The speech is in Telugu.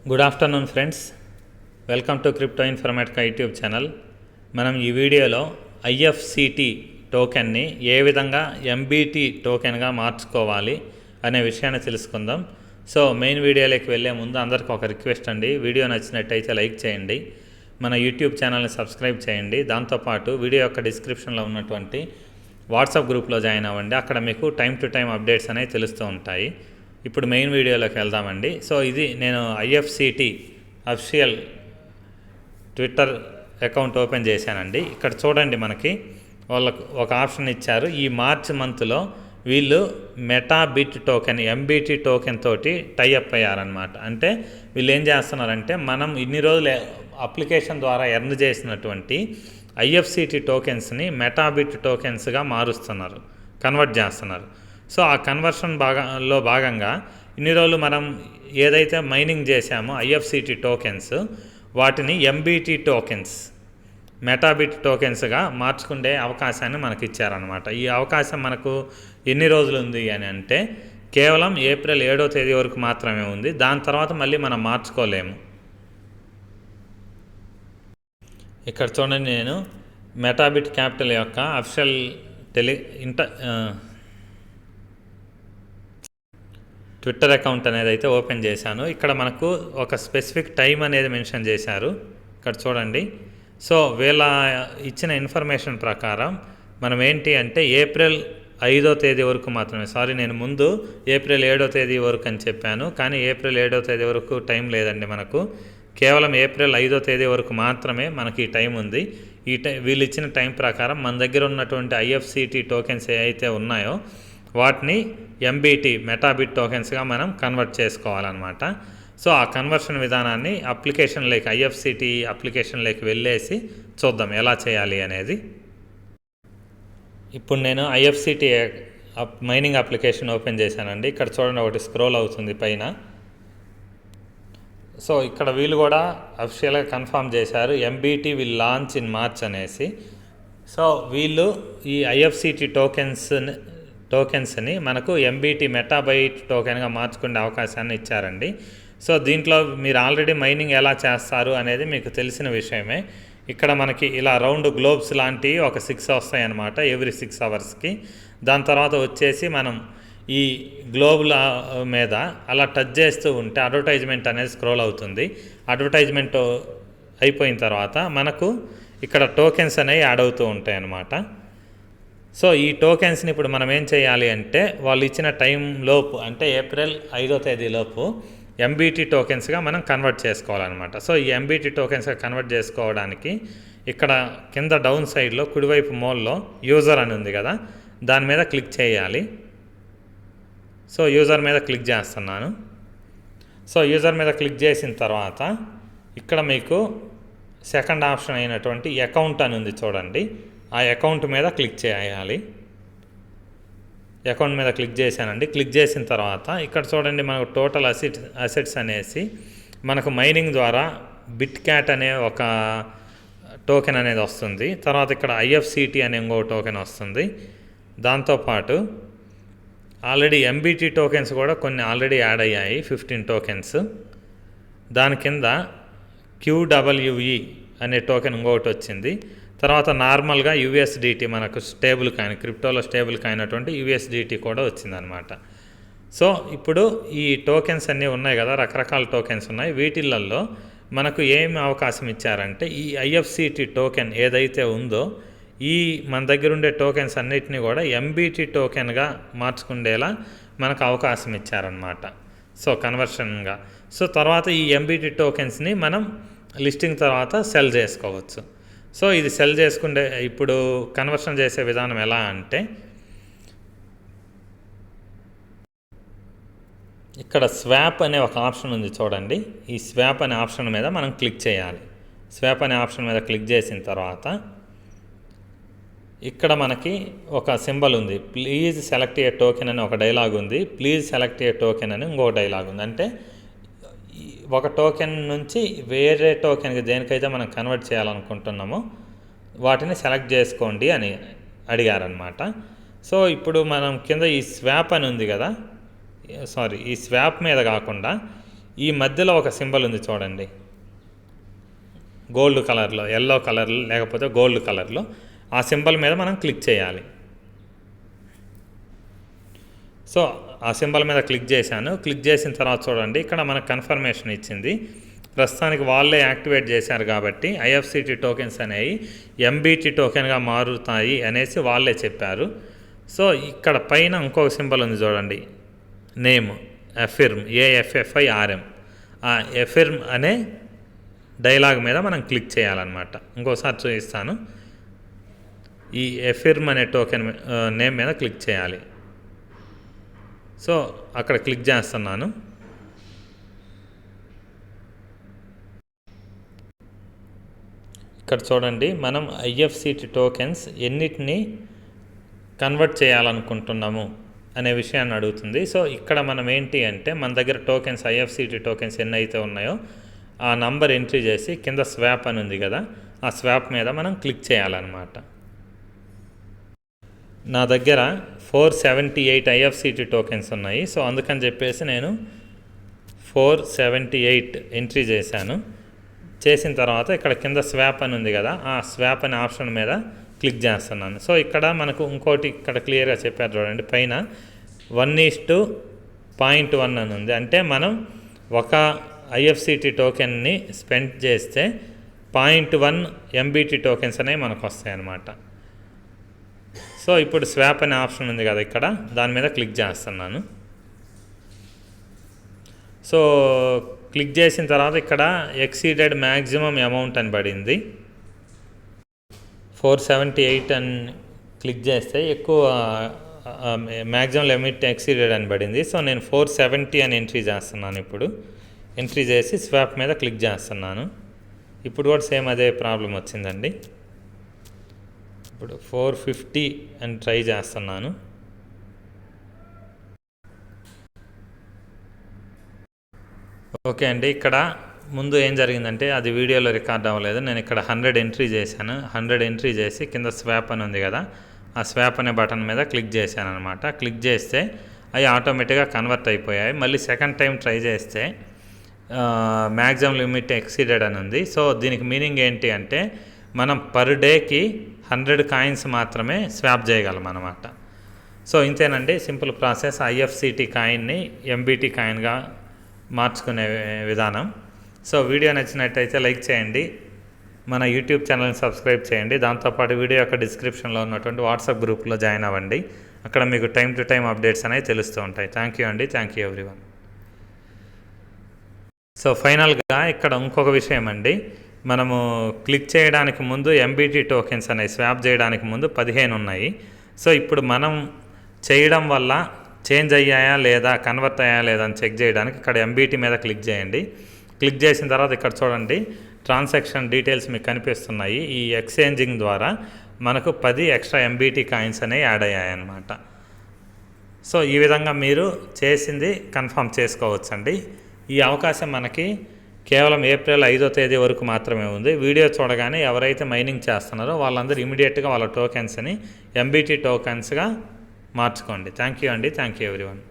Good afternoon friends, welcome to crypto Informatica YouTube channel. మనం ఈ వీడియోలో ఐఎఫ్సిటి టోకెన్ని ఏ విధంగా ఎంబీటీ టోకెన్గా మార్చుకోవాలి అనే విషయాన్ని తెలుసుకుందాం. సో మెయిన్ వీడియోలోకి వెళ్ళే ముందు అందరికీ ఒక రిక్వెస్ట్ అండి, వీడియో నచ్చినట్టయితే లైక్ చేయండి, మన యూట్యూబ్ ఛానల్ని సబ్స్క్రైబ్ చేయండి. దాంతోపాటు వీడియో యొక్క డిస్క్రిప్షన్లో ఉన్నటువంటి వాట్సాప్ గ్రూప్లో జాయిన్ అవ్వండి, అక్కడ మీకు టైం టు టైం అప్డేట్స్ అనేవి తెలుస్తూ ఉంటాయి. ఇప్పుడు మెయిన్ వీడియోలోకి వెళ్దామండి. సో ఇది నేను ఐఎఫ్సిటి అఫిషియల్ ట్విట్టర్ అకౌంట్ ఓపెన్ చేశానండి. ఇక్కడ చూడండి, మనకి వాళ్ళకు ఒక ఆప్షన్ ఇచ్చారు. ఈ మార్చ్ మంత్లో వీళ్ళు మెటాబిట్ టోకెన్ ఎంబీటీ టోకెన్ తోటి టైఅప్ అయ్యారనమాట. అంటే వీళ్ళు ఏం చేస్తున్నారంటే, మనం ఇన్ని రోజులు అప్లికేషన్ ద్వారా ఎర్న్ చేసినటువంటి ఐఎఫ్సిటి టోకెన్స్ని మెటాబిట్ టోకెన్స్గా మారుస్తున్నారు, కన్వర్ట్ చేస్తున్నారు. సో ఆ కన్వర్షన్ భాగంగా ఇన్ని రోజులు మనం ఏదైతే మైనింగ్ చేశామో ఐఎఫ్సిటి టోకెన్స్, వాటిని ఎంబీటీ టోకెన్స్, మెటాబిట్ టోకెన్స్గా మార్చుకునే అవకాశాన్ని మనకి ఇచ్చారనమాట. ఈ అవకాశం మనకు ఎన్ని రోజులు ఉంది అని అంటే, కేవలం ఏప్రిల్ 7వ తేదీ వరకు మాత్రమే ఉంది. దాని తర్వాత మళ్ళీ మనం మార్చుకోలేము. ఇక్కడ చూడండి, నేను మెటాబిట్ క్యాపిటల్ యొక్క అఫిషియల్ ట్విట్టర్ అకౌంట్ అనేది అయితే ఓపెన్ చేశాను. ఇక్కడ మనకు ఒక స్పెసిఫిక్ టైం అనేది మెన్షన్ చేశారు. ఇక్కడ చూడండి. సో వీళ్ళ ఇచ్చిన ఇన్ఫర్మేషన్ ప్రకారం మనం ఏంటి అంటే ఏప్రిల్ 5వ తేదీ వరకు మాత్రమే, నేను ముందు ఏప్రిల్ 7వ తేదీ వరకు అని చెప్పాను, కానీ ఏప్రిల్ 7వ తేదీ వరకు టైం లేదండి మనకు. కేవలం ఏప్రిల్ 5వ తేదీ వరకు మాత్రమే మనకి ఈ టైం ఉంది. వీళ్ళు ఇచ్చిన టైం ప్రకారం మన దగ్గర ఉన్నటువంటి ఐఎఫ్సిటి టోకెన్స్ ఏవైతే ఉన్నాయో వాటిని ఎంబీటీ మెటాబిట్ టోకెన్స్గా మనం కన్వర్ట్ చేసుకోవాలన్నమాట. సో ఆ కన్వర్షన్ విధానాన్ని అప్లికేషన్లోకి ఐఎఫ్సిటి అప్లికేషన్లోకి వెళ్ళేసి చూద్దాం ఎలా చేయాలి అనేది. ఇప్పుడు నేను ఐఎఫ్సిటి మైనింగ్ అప్లికేషన్ ఓపెన్ చేశానండి. ఇక్కడ చూడండి, ఒకటి స్క్రోల్ అవుతుంది పైన. సో ఇక్కడ వీళ్ళు కూడా అఫిషియల్గా కన్ఫర్మ్ చేశారు, MBT will launch in March అనేసి. సో వీళ్ళు ఈ ఐఎఫ్సిటి టోకెన్స్ని మనకు ఎంబీటీ మెటాబైట్ టోకెన్గా మార్చుకునే అవకాశాన్ని ఇచ్చారండి. సో దీంట్లో మీరు ఆల్రెడీ మైనింగ్ ఎలా చేస్తారు అనేది మీకు తెలిసిన విషయమే. ఇక్కడ మనకి ఇలా రౌండ్ గ్లోబ్స్ లాంటివి ఒక 6 వస్తాయి అన్నమాట, ఎవ్రీ 6 అవర్స్కి. దాని తర్వాత వచ్చేసి మనం ఈ గ్లోబుల మీద అలా టచ్ చేస్తూ ఉంటే అడ్వర్టైజ్మెంట్ అనేది స్క్రోల్ అవుతుంది. అడ్వర్టైజ్మెంట్ అయిపోయిన తర్వాత మనకు ఇక్కడ టోకెన్స్ అనేవి యాడ్ అవుతూ ఉంటాయి అన్నమాట. సో ఈ టోకెన్స్ని ఇప్పుడు మనం ఏం చేయాలి అంటే, వాళ్ళు ఇచ్చిన టైం లోపు, అంటే ఏప్రిల్ 5వ తేదీ లోపు ఎంబీటీ టోకెన్స్గా మనం కన్వర్ట్ చేసుకోవాలన్నమాట. సో ఈ ఎంబీటీ టోకెన్స్గా కన్వర్ట్ చేసుకోవడానికి ఇక్కడ కింద డౌన్ సైడ్లో కుడివైపు మూలలో యూజర్ అని ఉంది కదా, దాని మీద క్లిక్ చేయాలి. సో యూజర్ మీద క్లిక్ చేస్తున్నాను. సో యూజర్ మీద క్లిక్ చేసిన తర్వాత ఇక్కడ మీకు సెకండ్ ఆప్షన్ అయినటువంటి అకౌంట్ అని ఉంది చూడండి, ఆ అకౌంట్ మీద క్లిక్ చేయాలి. అకౌంట్ మీద క్లిక్ చేశానండి. క్లిక్ చేసిన తర్వాత ఇక్కడ చూడండి, మనకు టోటల్ అసెట్స్ అనేసి మనకు మైనింగ్ ద్వారా బిట్ క్యాట్ అనే ఒక టోకెన్ అనేది వస్తుంది. తర్వాత ఇక్కడ ఐఎఫ్సిటి అనే ఇంకో టోకెన్ వస్తుంది. దాంతోపాటు ఆల్రెడీ ఎంబీటీ టోకెన్స్ కూడా కొన్ని ఆల్రెడీ యాడ్ అయ్యాయి, 15 టోకెన్స్. దాని కింద QWE అనే టోకెన్ ఇంకొకటి వచ్చింది. తర్వాత నార్మల్గా యూఎస్డిటీ, మనకు స్టేబుల్ కాయిన్, క్రిప్టోలో స్టేబుల్ కాయినటువంటి యూఎస్డిటీ కూడా వచ్చిందనమాట. సో ఇప్పుడు ఈ టోకెన్స్ అన్నీ ఉన్నాయి కదా, రకరకాల టోకెన్స్ ఉన్నాయి. వీటిల్లో మనకు ఏమి అవకాశం ఇచ్చారంటే, ఈ ఐఎఫ్సిటి టోకెన్ ఏదైతే ఉందో ఈ మన దగ్గర ఉండే టోకెన్స్ అన్నిటినీ కూడా ఎంబీటీ టోకెన్గా మార్చుకునేలా మనకు అవకాశం ఇచ్చారనమాట. సో కన్వర్షన్గా. సో తర్వాత ఈ ఎంబీటీ టోకెన్స్ని మనం లిస్టింగ్ తర్వాత సెల్ చేసుకోవచ్చు. సో ఇది సెల్ చేసుకుంటే ఇప్పుడు కన్వర్షన్ చేసే విధానం ఎలా అంటే, ఇక్కడ స్వాప్ అనే ఒక ఆప్షన్ ఉంది చూడండి. ఈ స్వాప్ అనే ఆప్షన్ మీద మనం క్లిక్ చేయాలి. స్వాప్ అనే ఆప్షన్ మీద క్లిక్ చేసిన తర్వాత ఇక్కడ మనకి ఒక సింబల్ ఉంది, ప్లీజ్ సెలెక్ట్ ఏ టోకెన్ అని ఒక డైలాగ్ ఉంది, ప్లీజ్ సెలెక్ట్ ఏ టోకెన్ అని ఇంకో డైలాగ్ ఉంది. అంటే ఒక టోకెన్ నుంచి వేరే టోకెన్కి దేనికైతే మనం కన్వర్ట్ చేయాలనుకుంటున్నామో వాటిని సెలెక్ట్ చేసుకోండి అని అడిగారనమాట. సో ఇప్పుడు మనం కింద ఈ స్వాప్ అని ఉంది కదా, ఈ స్వాప్ మీద కాకుండా ఈ మధ్యలో ఒక సింబల్ ఉంది చూడండి, గోల్డ్ కలర్లో, ఎల్లో కలర్లో లేకపోతే గోల్డ్ కలర్లో, ఆ సింబల్ మీద మనం క్లిక్ చేయాలి. సో ఆ సింబల్ మీద క్లిక్ చేశాను. క్లిక్ చేసిన తర్వాత చూడండి, ఇక్కడ మనకు కన్ఫర్మేషన్ ఇచ్చింది. ప్రస్తుతానికి వాళ్ళే యాక్టివేట్ చేశారు కాబట్టి IFCT టోకెన్స్ అనేవి MBT టోకెన్గా మారుతాయి అనేసి వాళ్ళే చెప్పారు. సో ఇక్కడ పైన ఇంకొక సింబల్ ఉంది చూడండి, నేమ్ ఎఫిర్మ్, AFFIRM. ఆ ఎఫిర్మ్ అనే డైలాగ్ మీద మనం క్లిక్ చేయాలన్నమాట. ఇంకోసారి చూపిస్తాను. ఈ ఎఫిర్మ్ అనే టోకెన్ నేమ్ మీద క్లిక్ చేయాలి. సో అక్కడ క్లిక్ చేస్తున్నాను. ఇక్కడ చూడండి, మనం IFCT టోకెన్స్ ఎన్నిటిని కన్వర్ట్ చేయాలనుకుంటున్నాము అనే విషయాన్ని అడుగుతుంది. సో ఇక్కడ మనం ఏంటి అంటే, మన దగ్గర టోకెన్స్ IFCT టోకెన్స్ ఎన్ని అయితే ఉన్నాయో ఆ నంబర్ ఎంట్రీ చేసి కింద స్వాప్ అని ఉంది కదా, ఆ స్వాప్ మీద మనం క్లిక్ చేయాలన్నమాట. నా దగ్గర 478 IFCT టోకెన్స్ ఉన్నాయి. సో అందుకని చెప్పేసి నేను 478 ఎంట్రీ చేశాను. చేసిన తర్వాత ఇక్కడ కింద స్వాప్ అని ఉంది కదా, ఆ స్వాప్ అనే ఆప్షన్ మీద క్లిక్ చేస్తున్నాను. సో ఇక్కడ మనకు ఇంకోటి ఇక్కడ క్లియర్గా చెప్పారు చూడండి, పైన 1:0.1 అని ఉంది. అంటే మనం ఒక IFCT టోకెన్ని స్పెండ్ చేస్తే 0.1 MBT టోకెన్స్ అనేవి మనకు వస్తాయి అన్నమాట. సో ఇప్పుడు స్వాప్ అనే ఆప్షన్ ఉంది కదా ఇక్కడ, దాని మీద క్లిక్ చేస్తున్నాను. సో క్లిక్ చేసిన తర్వాత ఇక్కడ ఎక్సీడెడ్ మ్యాక్సిమం అమౌంట్ అని పడింది. 478 అని క్లిక్ చేస్తే ఎక్కువ మ్యాక్సిమం లిమిట్ ఎక్సీడెడ్ అని పడింది. సో నేను 470 అని ఎంట్రీ చేస్తున్నాను. ఇప్పుడు ఎంట్రీ చేసి స్వాప్ మీద క్లిక్ చేస్తున్నాను. ఇప్పుడు కూడా సేమ్ అదే ప్రాబ్లం వచ్చిందండి. ఇప్పుడు 450 అని ట్రై చేస్తున్నాను. ఓకే అండి, ఇక్కడ ముందు ఏం జరిగిందంటే అది వీడియోలో రికార్డ్ అవ్వలేదు. నేను ఇక్కడ 100 ఎంట్రీ చేశాను. 100 ఎంట్రీ చేసి కింద స్వాప్ అని ఉంది కదా, ఆ స్వాప్ అనే బటన్ మీద క్లిక్ చేశాను అనమాట. క్లిక్ చేస్తే అవి ఆటోమేటిక్గా కన్వర్ట్ అయిపోయాయి. మళ్ళీ సెకండ్ టైం ట్రై చేస్తే మ్యాక్సిమం లిమిట్ ఎక్సీడెడ్ అని ఉంది. సో దీనికి మీనింగ్ ఏంటి అంటే, మనం పర్ డేకి 100 కాయిన్స్ మాత్రమే స్వాప్ చేయగలం అన్నమాట. సో ఇంతేనండి సింపుల్ ప్రాసెస్, IFCT కాయిన్ని MBT కాయిన్గా మార్చుకునే విధానం. సో వీడియో నచ్చినట్టయితే లైక్ చేయండి, మన యూట్యూబ్ ఛానల్ని సబ్స్క్రైబ్ చేయండి. దాంతోపాటు వీడియో యొక్క డిస్క్రిప్షన్లో ఉన్నటువంటి వాట్సాప్ గ్రూప్లో జాయిన్ అవ్వండి. అక్కడ మీకు టైం టు టైం అప్డేట్స్ అనేవి తెలుస్తూ ఉంటాయి. థ్యాంక్ యూ అండి, థ్యాంక్ యూ ఎవ్రీవన్. సో ఫైనల్గా ఇక్కడ ఇంకొక విషయం అండి, మనము క్లిక్ చేయడానికి ముందు MBT టోకెన్స్ అనేవి స్వాప్ చేయడానికి ముందు 15 ఉన్నాయి. సో ఇప్పుడు మనం చేయడం వల్ల చేంజ్ అయ్యాయా లేదా, కన్వర్ట్ అయ్యాయా లేదా అని చెక్ చేయడానికి ఇక్కడ MBT మీద క్లిక్ చేయండి. క్లిక్ చేసిన తర్వాత ఇక్కడ చూడండి, ట్రాన్సాక్షన్ డీటెయిల్స్ మీకు కనిపిస్తున్నాయి. ఈ ఎక్స్చేంజింగ్ ద్వారా మనకు 10 ఎక్స్ట్రా MBT కాయిన్స్ అనేవి యాడ్ అయ్యాయి అన్నమాట. సో ఈ విధంగా మీరు చేసింది కన్ఫర్మ్ చేసుకోవచ్చండి. ఈ అవకాశం మనకి కేవలం ఏప్రిల్ 5వ తేదీ వరకు మాత్రమే ఉంది. వీడియో చూడగానే ఎవరైతే మైనింగ్ చేస్తున్నారో వాళ్ళందరూ ఇమీడియట్గా వాళ్ళ టోకెన్స్ని MBT టోకెన్స్గా మార్చుకోండి. థ్యాంక్ యూ అండి, థ్యాంక్ యూ ఎవ్రీవన్.